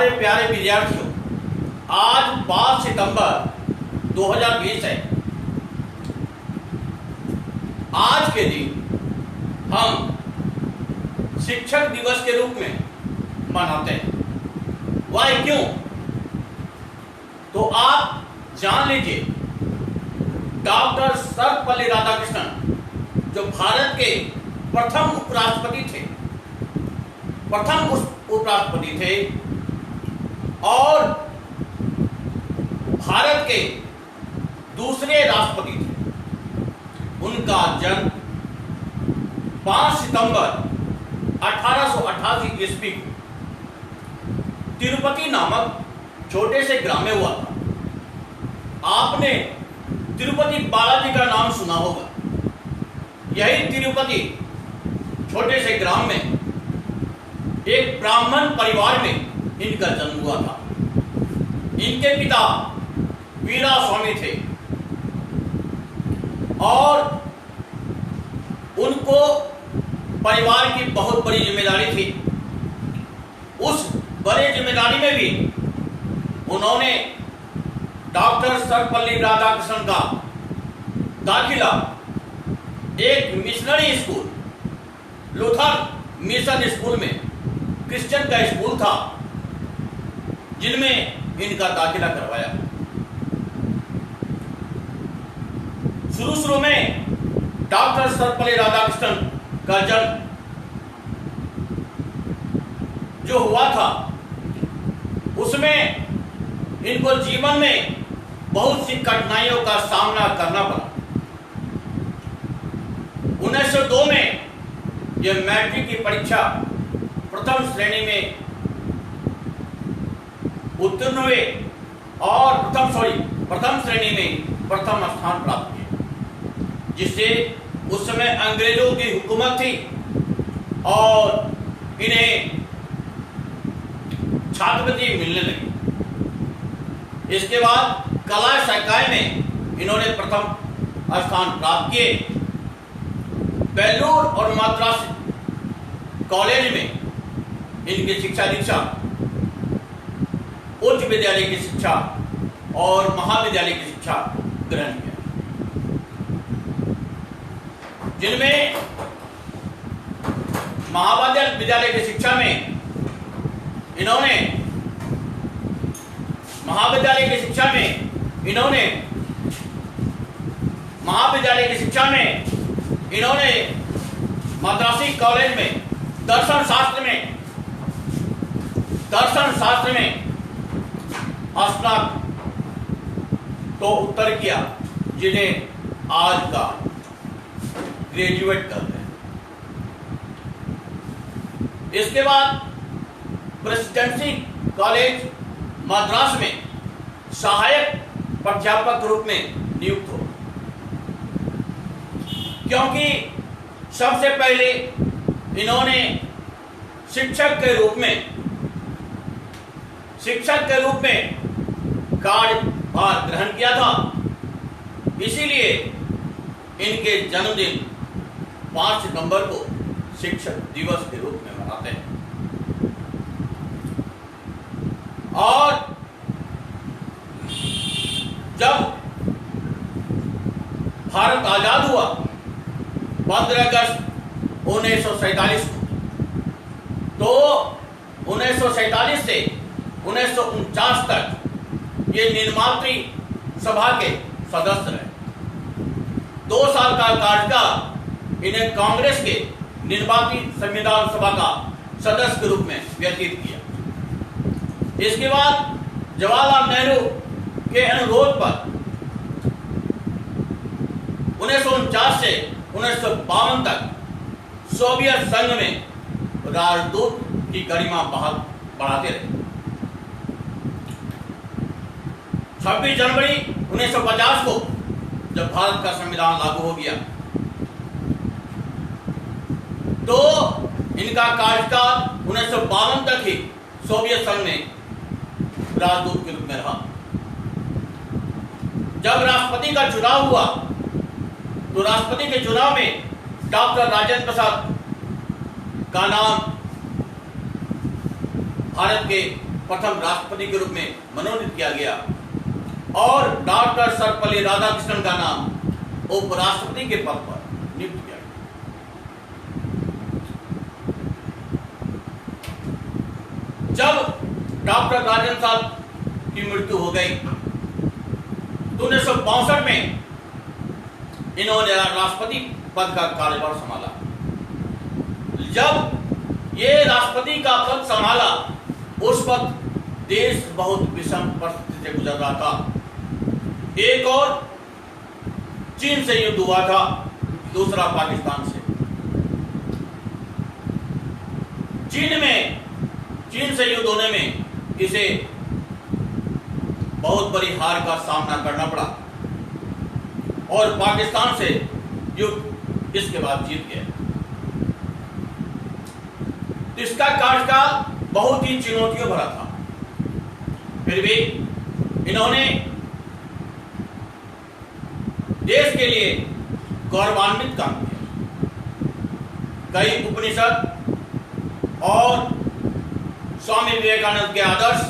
हमारे प्यारे विद्यार्थियों, आज 5 सितंबर 2020 है। आज के दिन हम शिक्षक दिवस के रूप में मनाते हैं। वह क्यों? तो आप जान लीजिए, डॉक्टर सर्वपल्ली राधाकृष्णन जो भारत के प्रथम उपराष्ट्रपति थे और भारत के दूसरे राष्ट्रपति थे। उनका जन्म 5 सितंबर 1888 ईस्वी को तिरुपति नामक छोटे से ग्राम में हुआ था। आपने तिरुपति बालाजी का नाम सुना होगा। यही तिरुपति छोटे से ग्राम में एक ब्राह्मण परिवार में इनका जन्म हुआ था। इनके पिता वीरा स्वामी थे और उनको परिवार की बहुत बड़ी जिम्मेदारी थी। उस बड़ी जिम्मेदारी में भी उन्होंने डॉक्टर सर्वपल्ली राधाकृष्णन का दाखिला एक missionary school, Luther mission school में, क्रिश्चियन का स्कूल था, जिनमें इनका दाखिला करवाया। शुरू में डॉक्टर सर्वपल्ली राधाकृष्णन का जन्म जो हुआ था, उसमें इनको जीवन में बहुत सी कठिनाइयों का सामना करना पड़ा। 1902 में ये मैट्रिक की परीक्षा प्रथम श्रेणी में उत्तीर्ण हुए और प्रथम श्रेणी में प्रथम स्थान प्राप्त किया, जिससे उस समय अंग्रेजों की हुकूमत थी और इन्हें छात्रवृत्ति मिलने लगी। इसके बाद कला संकाय में इन्होंने प्रथम स्थान प्राप्त किए। बेलूर और मद्रास कॉलेज में इनकी शिक्षा दीक्षा, उच्च विद्यालय की शिक्षा और महाविद्यालय की शिक्षा ग्रहण किया, जिनमें महाविद्यालय की शिक्षा में इन्होंने महाविद्यालय की शिक्षा में मद्रासी कॉलेज में दर्शन शास्त्र में स्नातक तो उत्तर किया, जिन्हें आज का ग्रेजुएट कर रहे हैं। इसके बाद प्रेसिडेंसी कॉलेज मद्रास में सहायक प्राध्यापक के रूप में नियुक्त हो, क्योंकि सबसे पहले इन्होंने शिक्षक के रूप में कार्यभार ग्रहण किया था। इसीलिए इनके जन्मदिन 5 सितंबर को शिक्षक दिवस के रूप में मनाते हैं। और जब भारत आजाद हुआ 15 अगस्त 1947 को, तो 1947 से 1949 तक ये निर्मात्री सभा के सदस्य रहे। 2 साल का कार्यकाल इन्हें कांग्रेस के निर्वाचित संविधान सभा का सदस्य के रूप में व्यतीत किया। इसके बाद जवाहरलाल नेहरू के अनुरोध पर 1949 से 1952 तक सोवियत संघ में राजदूत की गरिमा बढ़ाते रहे। 26 जनवरी 1950 को जब भारत का संविधान लागू हो गया, तो इनका कार्यकाल 1952 तक ही सोवियत संघ में राजदूत के रूप में रहा। जब राष्ट्रपति का चुनाव हुआ, तो राष्ट्रपति के चुनाव में डॉक्टर राजेंद्र प्रसाद का नाम भारत के प्रथम राष्ट्रपति के रूप में मनोनीत किया गया और डॉक्टर सर्वपल्ली राधाकृष्णन का नाम उपराष्ट्रपति के पद पर नियुक्त किया गया। जब डॉक्टर राजेंद्र साहब की मृत्यु हो गई तो 1962 में इन्होंने राष्ट्रपति पद का कार्यभार संभाला। जब ये राष्ट्रपति का पद संभाला उस वक्त देश बहुत विषम परिस्थिति से गुजर रहा था। एक और चीन से युद्ध हुआ था, दूसरा पाकिस्तान से। चीन से युद्ध होने में इसे बहुत बड़ी हार का सामना करना पड़ा और पाकिस्तान से युद्ध इसके बाद जीत गए। इसका कार्यकाल बहुत ही चुनौतियों भरा था, फिर भी इन्होंने देश के लिए गौरवान्वित काम किया। कई उपनिषद और स्वामी विवेकानंद के आदर्श,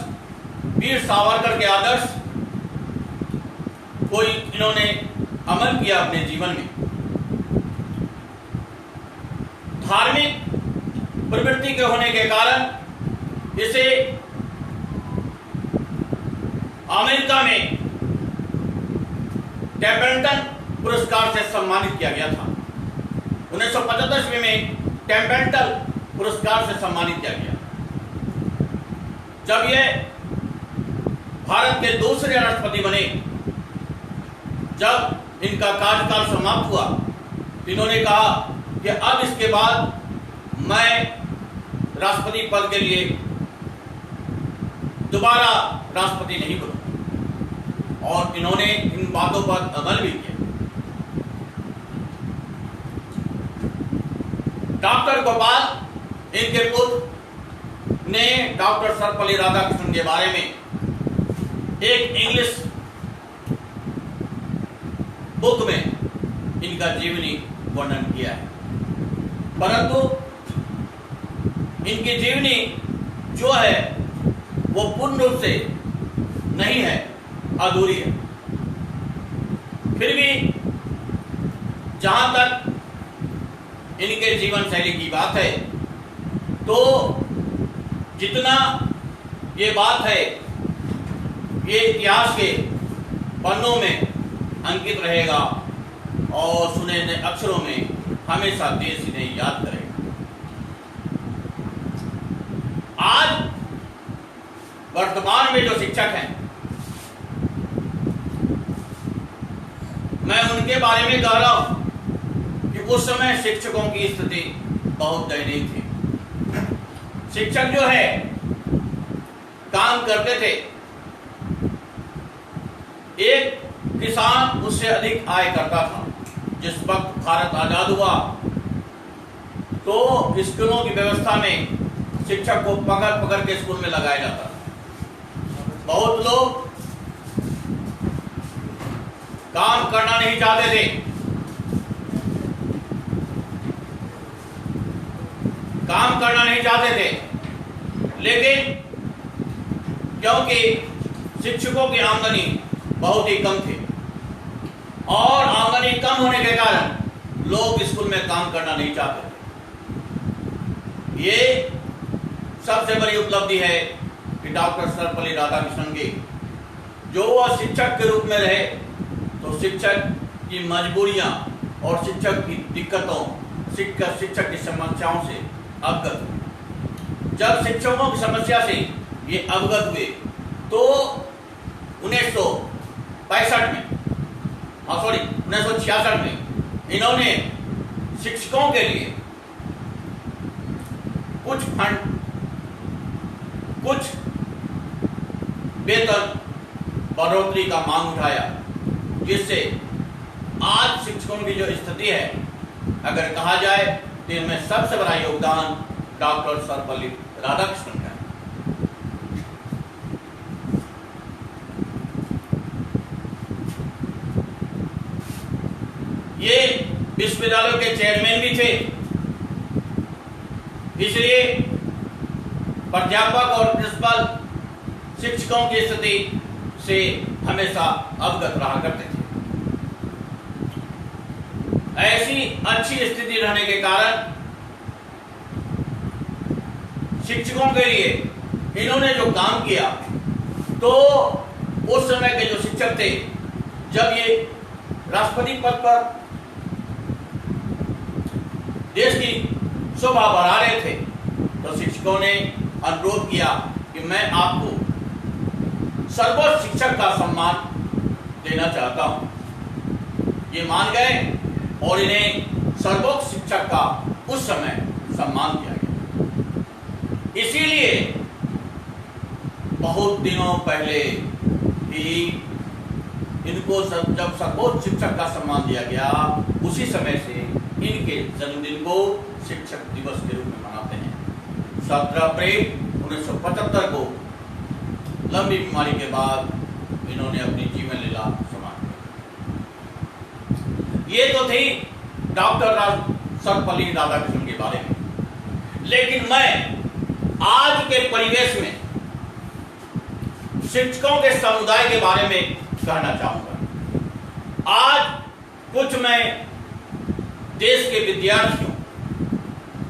वीर सावरकर के आदर्श को इन्होंने अमल किया अपने जीवन में। धार्मिक प्रवृत्ति के होने के कारण इसे अमेरिका में टेम्पल्टन पुरस्कार से सम्मानित किया गया था। 1975 में टेम्पल्टन पुरस्कार से सम्मानित किया गया। जब ये भारत के दूसरे राष्ट्रपति बने, जब इनका कार्यकाल समाप्त हुआ, इन्होंने कहा कि अब इसके बाद मैं राष्ट्रपति पद के लिए दोबारा राष्ट्रपति नहीं बनूंगा, और इन्होंने इन बातों पर अमल भी किया। डॉक्टर गोपाल, इनके पुत्र, ने डॉक्टर सर्वपल्ली राधाकृष्णन के बारे में एक इंग्लिश बुक में इनका जीवनी वर्णन किया है, परंतु इनकी जीवनी जो है वो पूर्ण रूप से नहीं है, अधूरी है। फिर भी जहां तक इनके जीवन शैली की बात है, तो जितना ये बात है ये इतिहास के पन्नों में अंकित रहेगा और सुने अक्षरों में हमेशा देश इन्हें याद करेगा। आज वर्तमान में जो शिक्षक हैं, मैं उनके बारे में कह रहा हूं कि उस समय शिक्षकों की स्थिति बहुत दयनीय थी। शिक्षक जो है काम करते थे, एक किसान उससे अधिक आय करता था। जिस वक्त भारत आजाद हुआ तो स्कूलों की व्यवस्था में शिक्षक को पकड़ पकड़ के स्कूल में लगाया जाता था। बहुत लोग काम करना नहीं चाहते थे, लेकिन क्योंकि शिक्षकों की आमदनी बहुत ही कम थी और आमदनी कम होने के कारण लोग स्कूल में काम करना नहीं चाहते थे। ये सबसे बड़ी उपलब्धि है कि डॉक्टर सर्वपल्ली राधाकृष्णन की, जो वह शिक्षक के रूप में रहे तो शिक्षक की मजबूरियां और शिक्षक की दिक्कतों, शिक्षक की समस्याओं से अवगत हुए। जब शिक्षकों की समस्या से ये अवगत हुए तो 1966 में इन्होंने शिक्षकों के लिए कुछ फंड, कुछ वेतन बढ़ोतरी का मांग उठाया, जिससे आज शिक्षकों की जो स्थिति है, अगर कहा जाए तो इनमें सबसे बड़ा योगदान डॉक्टर सर्वपल्ली राधाकृष्णन का है। ये विश्वविद्यालयों के चेयरमैन भी थे, इसलिए प्राध्यापक और प्रिंसिपल शिक्षकों की स्थिति से हमेशा अवगत रहा करते थे। ऐसी अच्छी स्थिति रहने के कारण शिक्षकों के लिए इन्होंने जो काम किया, तो उस समय के जो शिक्षक थे, जब ये राष्ट्रपति पद पर देश की शोभा बढ़ा रहे थे, तो शिक्षकों ने अनुरोध किया कि मैं आपको सर्वोच्च शिक्षक का सम्मान देना चाहता हूं। ये मान गए और इन्हें सर्वोच्च शिक्षक का उस समय सम्मान किया गया। इसीलिए बहुत दिनों पहले ही इनको जब सर्वोच्च शिक्षक का सम्मान दिया गया, उसी समय से इनके जन्मदिन को शिक्षक दिवस के रूप में मनाते हैं। 17 अप्रैल 1975 को लंबी बीमारी के बाद इन्होंने अपनी जीवन लीला समाप्त की। ये तो थी डॉक्टर सर्वपल्ली राधाकृष्णन के बारे में। लेकिन मैं आज के परिवेश में शिक्षकों के समुदाय के बारे में कहना चाहूंगा। आज कुछ मैं देश के विद्यार्थियों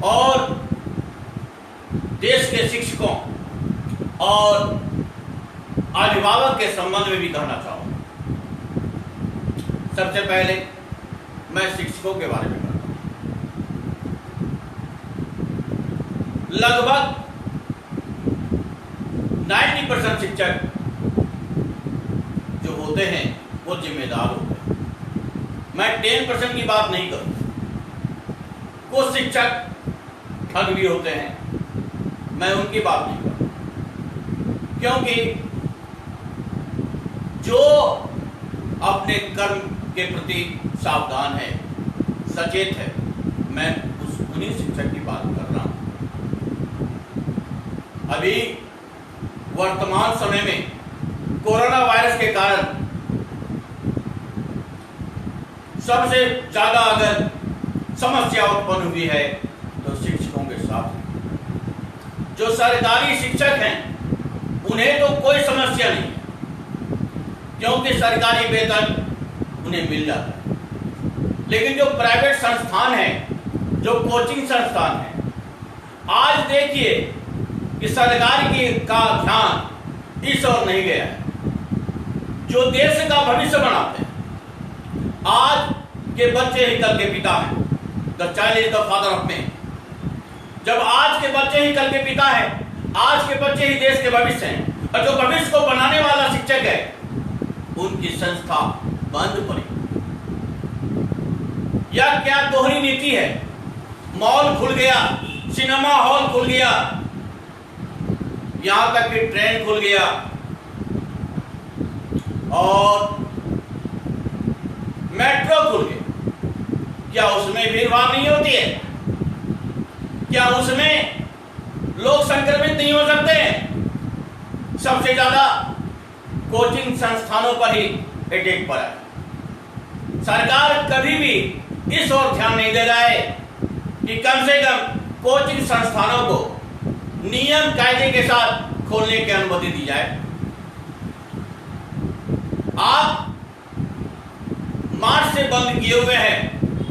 और देश के शिक्षकों और अभिभावक के संबंध में भी कहना चाहूंगा। सबसे पहले मैं शिक्षकों के बारे में कहता हूं। लगभग 90% शिक्षक जो होते हैं वो जिम्मेदार होते हैं। मैं 10% की बात नहीं करूं। कुछ शिक्षक ठग भी होते हैं, मैं उनकी बात नहीं करूं, क्योंकि जो अपने कर्म के प्रति सावधान है, सचेत है, मैं उन्हीं शिक्षक की बात कर रहा हूं। अभी वर्तमान समय में कोरोना वायरस के कारण सबसे ज्यादा अगर समस्या उत्पन्न हुई है तो शिक्षकों के साथ। जो सरकारी शिक्षक हैं उन्हें तो कोई समस्या नहीं है, क्योंकि सरकारी वेतन उन्हें मिल जाता है। लेकिन जो प्राइवेट संस्थान है, जो कोचिंग संस्थान है, आज देखिए कि सरकार का ध्यान इस ओर नहीं गया है। जो देश का भविष्य बनाते हैं, आज के बच्चे ही कल के पिता हैं। The child is the father of man. जब आज के बच्चे ही कल के पिता हैं, आज के बच्चे ही देश के भविष्य हैं, और जो भविष्य को बनाने वाला शिक्षक है, उनकी संस्था बंद पड़ी। यह क्या दोहरी नीति है? मॉल खुल गया, सिनेमा हॉल खुल गया, यहां तक कि ट्रेन खुल गया, और मेट्रो खुल गया। क्या उसमें भीड़भाड़ नहीं होती है? क्या उसमें लोग संक्रमित नहीं हो सकते हैं? सबसे ज्यादा कोचिंग संस्थानों पर ही अटैक पड़ा है। सरकार कभी भी इस ओर ध्यान नहीं दे रहा है कि कम से कम कोचिंग संस्थानों को नियम कायदे के साथ खोलने की अनुमति दी जाए। आप मार्च से बंद किए हुए हैं,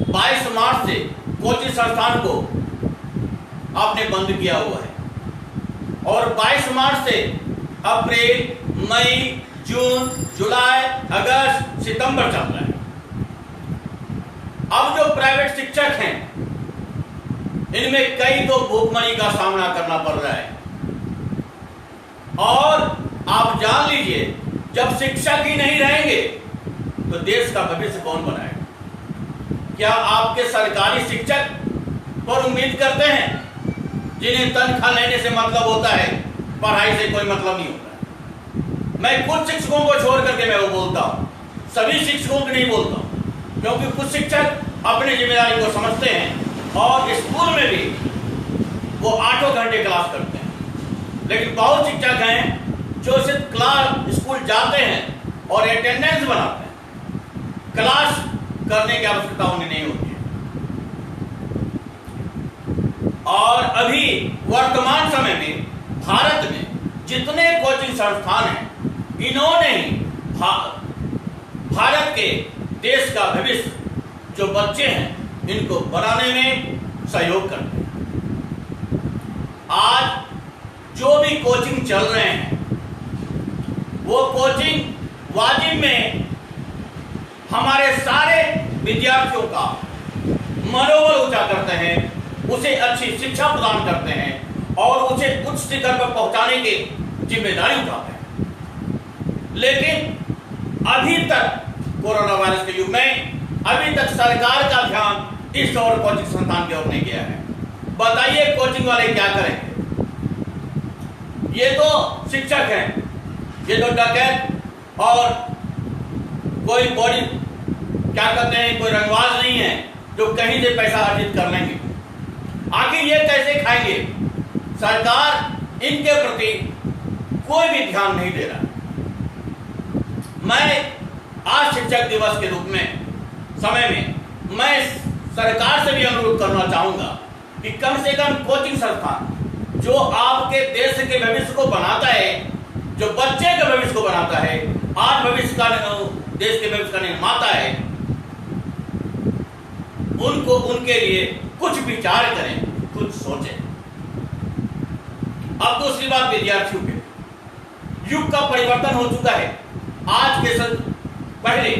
22 मार्च से कोचिंग संस्थान को आपने बंद किया हुआ है, और 22 मार्च से अप्रैल, मई, जून, जुलाई, अगस्त, सितंबर चल रहा है। अब जो प्राइवेट शिक्षक हैं, इनमें कई तो भूखमरी का सामना करना पड़ रहा है। और आप जान लीजिए, जब शिक्षक ही नहीं रहेंगे तो देश का भविष्य कौन बनाएगा? क्या आपके सरकारी शिक्षक पर उम्मीद करते हैं, जिन्हें तनख्वाह लेने से मतलब होता है, पढ़ाई से कोई मतलब नहीं होता है? मैं कुछ शिक्षकों को छोड़ करके मैं वो बोलता हूं, सभी शिक्षकों को नहीं बोलता हूं, क्योंकि कुछ शिक्षक अपनी जिम्मेदारी को समझते हैं और स्कूल में भी वो 8 घंटे क्लास करते हैं। लेकिन बहुत शिक्षक हैं जो सिर्फ क्लास स्कूल जाते हैं और अटेंडेंस बनाते हैं, क्लास करने की आवश्यकता उन्हें नहीं होती है। और अभी वर्तमान समय में भारत में जितने कोचिंग संस्थान हैं, इन्होंने ही भारत के देश का भविष्य जो बच्चे हैं इनको बनाने में सहयोग करते हैं। आज जो भी कोचिंग चल रहे हैं वो कोचिंग वाजिब में हमारे सारे विद्यार्थियों का मनोबल ऊंचा करते हैं, उसे अच्छी शिक्षा प्रदान करते हैं और उसे उच्च शिखर पर पहुंचाने की जिम्मेदारी उठाते हैं। लेकिन अभी तक कोरोना वायरस के युग में अभी तक सरकार का ध्यान इस और कोचिंग संस्थान की ओर नहीं गया है। बताइए कोचिंग वाले क्या करेंगे? ये तो शिक्षक हैं, ये तो डकैत और कोई बॉडी क्या कहते हैं, कोई रंगबाज नहीं है जो कहीं से पैसा अर्जित कर लेंगे। आखिर ये कैसे खाएंगे? सरकार इनके प्रति कोई भी ध्यान नहीं दे रहा। मैं आज शिक्षक दिवस के रूप में समय में मैं सरकार से भी अनुरोध करना चाहूंगा कि कम से कम कोचिंग संस्थान जो आपके देश के भविष्य को बनाता है, जो बच्चे के भविष्य को बनाता है, आज भविष्य का देश के भविष्य का निर्माता है, उनको उनके लिए कुछ विचार करें, कुछ सोचें। अब दूसरी बात विद्यार्थियों के युग का परिवर्तन हो चुका है। आज के पहले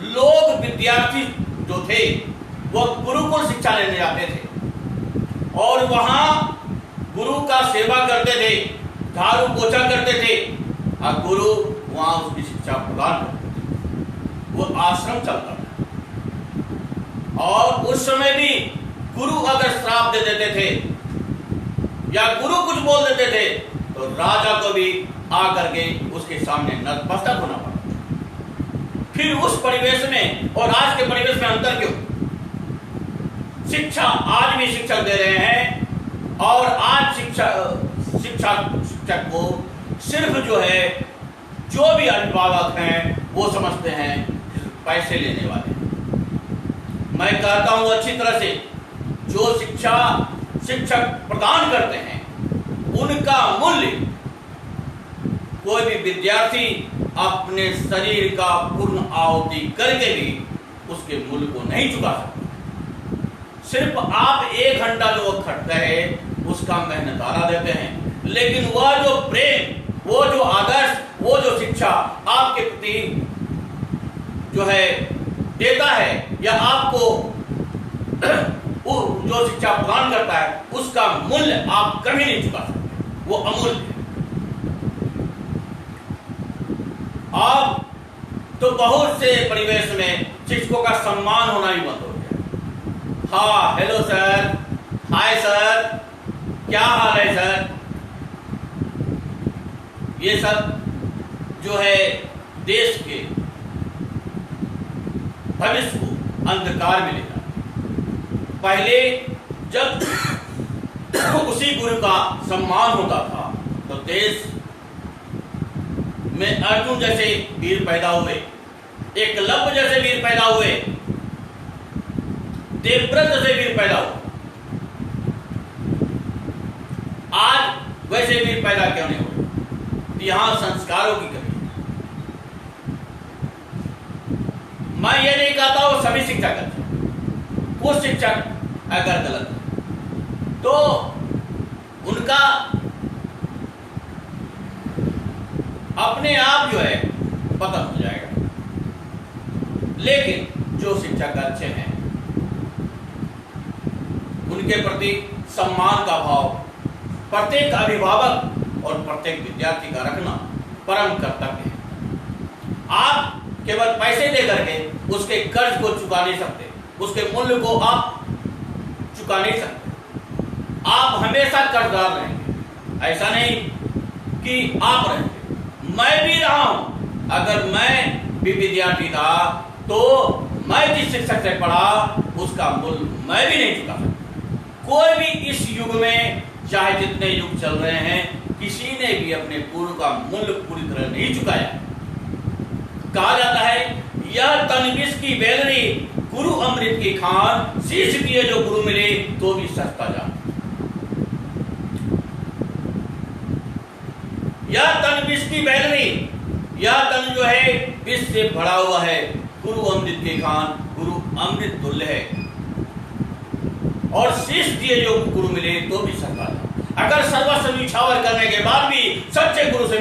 लोग विद्यार्थी जो थे वो गुरुकुल शिक्षा लेने जाते थे और वहां गुरु का सेवा करते थे, झाड़ू पोछा करते थे और गुरु वहां उसकी शिक्षा प्रदान करते थे। वो आश्रम चलता था और उस समय भी गुरु अगर श्राप दे देते थे या गुरु कुछ बोल देते थे तो राजा को भी आकर के उसके सामने नतमस्तक होना पड़ा। फिर उस परिवेश में और आज के परिवेश में अंतर क्यों? शिक्षा आज भी शिक्षक दे रहे हैं और आज शिक्षक को सिर्फ जो है जो भी अभिभावक हैं वो समझते हैं पैसे लेने वाले। मैं कहता हूं अच्छी तरह से जो शिक्षक प्रदान करते हैं उनका मूल्य कोई भी विद्यार्थी अपने शरीर का पूर्ण आहुति करके भी उसके मूल्य को नहीं चुका सकता। सिर्फ आप 1 घंटा जो वो खटते हैं उसका मेहनताना देते हैं, लेकिन वह जो प्रेम, वो जो आदर्श, वो जो शिक्षा आपके प्रति जो है देता है या आपको जो शिक्षा प्रदान करता है उसका मूल्य आप कभी नहीं चुका सकते, वो अमूल्य है। अब तो बहुत से परिवेश में शिक्षकों का सम्मान होना ही बंद हो गया। हाँ, हेलो सर, हाय सर, क्या हाल है सर? ये सब जो है देश के भविष्य को अंधकार में ले जाता। पहले जब उसी गुरु का सम्मान होता था तो देश में अर्जुन जैसे वीर पैदा हुए, एकलव्य जैसे वीर पैदा हुए, देवव्रत जैसे वीर पैदा हुए। आज वैसे वीर पैदा क्यों नहीं हुए? यहां संस्कारों की कमी। मैं ये नहीं कहता वो सभी शिक्षक अच्छे, कुछ शिक्षक अगर गलत है तो उनका अपने आप जो है पतन हो जाएगा। लेकिन जो शिक्षक अच्छे हैं उनके प्रति सम्मान का भाव प्रत्येक अभिभावक और प्रत्येक विद्यार्थी का रखना परम कर्तव्य है। आप केवल पैसे दे करके उसके कर्ज को चुका नहीं सकते, उसके मूल्य को आप चुका नहीं सकते। आप हमेशा कर्जदार रहेंगे, ऐसा नहीं कि आप रहेंगे। मैं भी रहा हूं, अगर मैं भी विद्यार्थी था तो मैं जिस शिक्षक से पढ़ा उसका मूल्य मैं भी नहीं चुका सकता। कोई भी इस युग में, चाहे जितने युग चल रहे हैं, किसी ने भी अपने पूर्व का मूल्य पूरी तरह नहीं चुकाया। कहा जाता है यह तन विष की बेलनी, गुरु अमृत की खान, शीश दिए जो गुरु मिले तो भी सस्ता जान। यह तन विष की बैलनी, यह तन जो है विष से भरा हुआ है। गुरु अमृत के खान, गुरु अमृत तुल्य है। और शीश दिए जो गुरु मिले तो भी सरकार। अगर सर्वस्व निछावर करने के बाद भी सच्चे गुरु से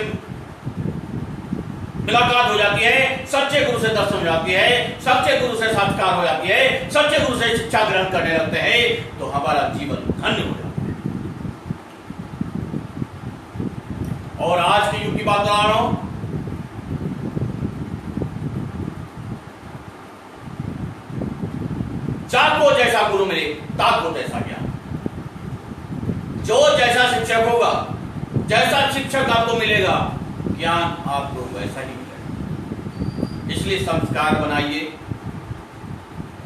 मुलाकात हो जाती है, सच्चे गुरु से दर्शन हो जाती है, सच्चे गुरु से साक्षात्कार हो जाती है, सच्चे गुरु से शिक्षा ग्रहण करने लगते हैं, तो हमारा जीवन धन्य हो जाता है। और आज के युग की बात बता रहा हूं, जाको जैसा गुरु मिले ताको जैसा ज्ञान। जो जैसा शिक्षक होगा, जैसा शिक्षक आपको मिलेगा, ज्ञान आपको वैसा ही मिलेगा। इसलिए संस्कार बनाइए।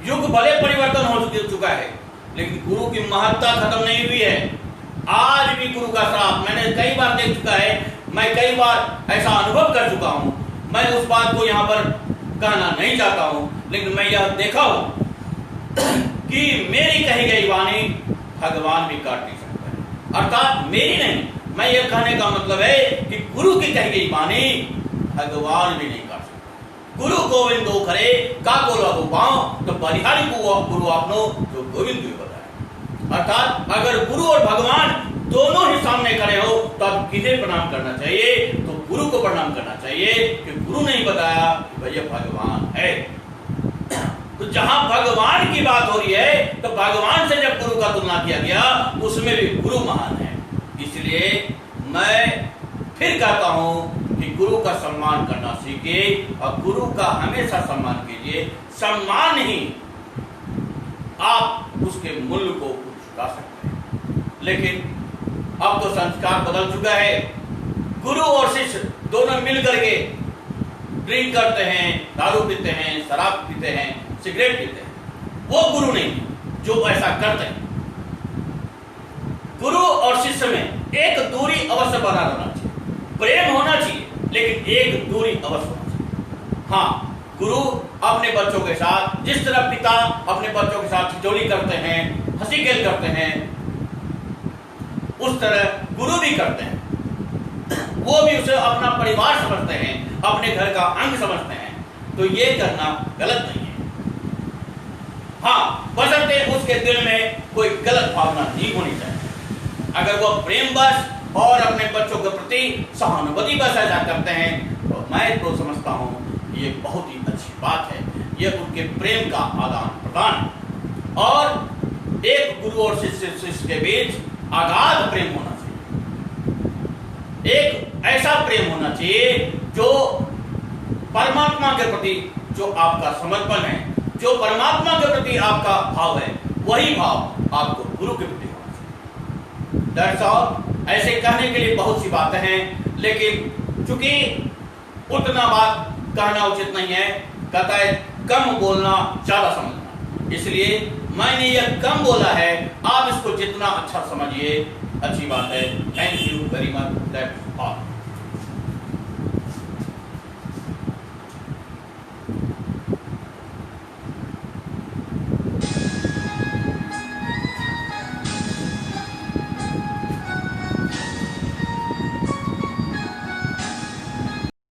युग भले परिवर्तन हो चुका है, लेकिन गुरु की महत्ता खत्म नहीं हुई है। आज भी गुरु का श्राप मैंने कई बार देख चुका है, मैं कई बार ऐसा अनुभव कर चुका हूं। मैं उस बात को यहां पर कहना नहीं चाहता हूं, लेकिन मैं यह देखा हूं कि मेरी कही गई वाणी भगवान भी काट नहीं सकता। अर्थात मेरी नहीं, मैं यह कहने का मतलब है कि गुरु की कही गई वाणी भगवान भी नहीं काट सकता। गुरु गोविंद दो खरे का बोला वो पाओ, तो बलिहारी को गुरु आपनो जो गोविंद भी बताया। अर्थात अगर गुरु और भगवान दोनों ही सामने खड़े हो तो आप किसे प्रणाम करना चाहिए? तो गुरु को प्रणाम करना चाहिए कि गुरु ने बताया कि भैया भगवान है। तो जहां भगवान की बात हो रही है, तो भगवान से जब गुरु का तुलना किया गया, उसमें भी गुरु महान है। इसलिए मैं फिर कहता हूं कि गुरु का सम्मान करना सीखिए, और गुरु का हमेशा सम्मान कीजिए। सम्मान ही आप उसके मूल्य को चुका सकते हैं। लेकिन अब तो संस्कार बदल चुका है। गुरु और शिष्य दोनों मिल करके ड्रिंक करते हैं, दारू पीते हैं, शराब पीते हैं, सिगरेट पीते हैं। वो गुरु नहीं जो ऐसा करते हैं। गुरु और शिष्य में एक दूरी अवश्य बना रहना चाहिए, प्रेम होना चाहिए, लेकिन एक दूरी अवश्य होना चाहिए। हाँ, गुरु अपने बच्चों के साथ जिस तरह पिता अपने बच्चों के साथ ठिठोली करते हैं, हंसी खेल करते हैं, उस तरह गुरु भी करते हैं। वो भी उसे अपना परिवार समझते हैं, अपने घर का अंग समझते हैं। तो ये करना गलत नहीं है। हाँ, बशर्ते उसके दिल में कोई गलत भावना नहीं होनी चाहिए। अगर वो प्रेम बस और अपने बच्चों के प्रति सहानुभूति बस ऐसा करते हैं, तो मैं तो समझता हूं ये बहुत ही अच्छी बात है। ये उनके प्रेम का आदान प्रदान है। और एक गुरु और शिष्य के बीच अगाध प्रेम होना चाहिए। एक ऐसा प्रेम होना चाहिए जो परमात्मा के प्रति जो आपका समर्पण है, जो परमात्मा के प्रति आपका भाव है, वही भाव आपको गुरु के प्रति होना चाहिए। दरअसल ऐसे कहने के लिए बहुत सी बातें हैं, लेकिन चूंकि उतना बात कहना उचित नहीं है, कहता है कम बोलना ज्यादा समझना। इसलिए मैंने यह कम बोला है, आप इसको जितना अच्छा समझिए अच्छी बात है। Thank you very much. That's all.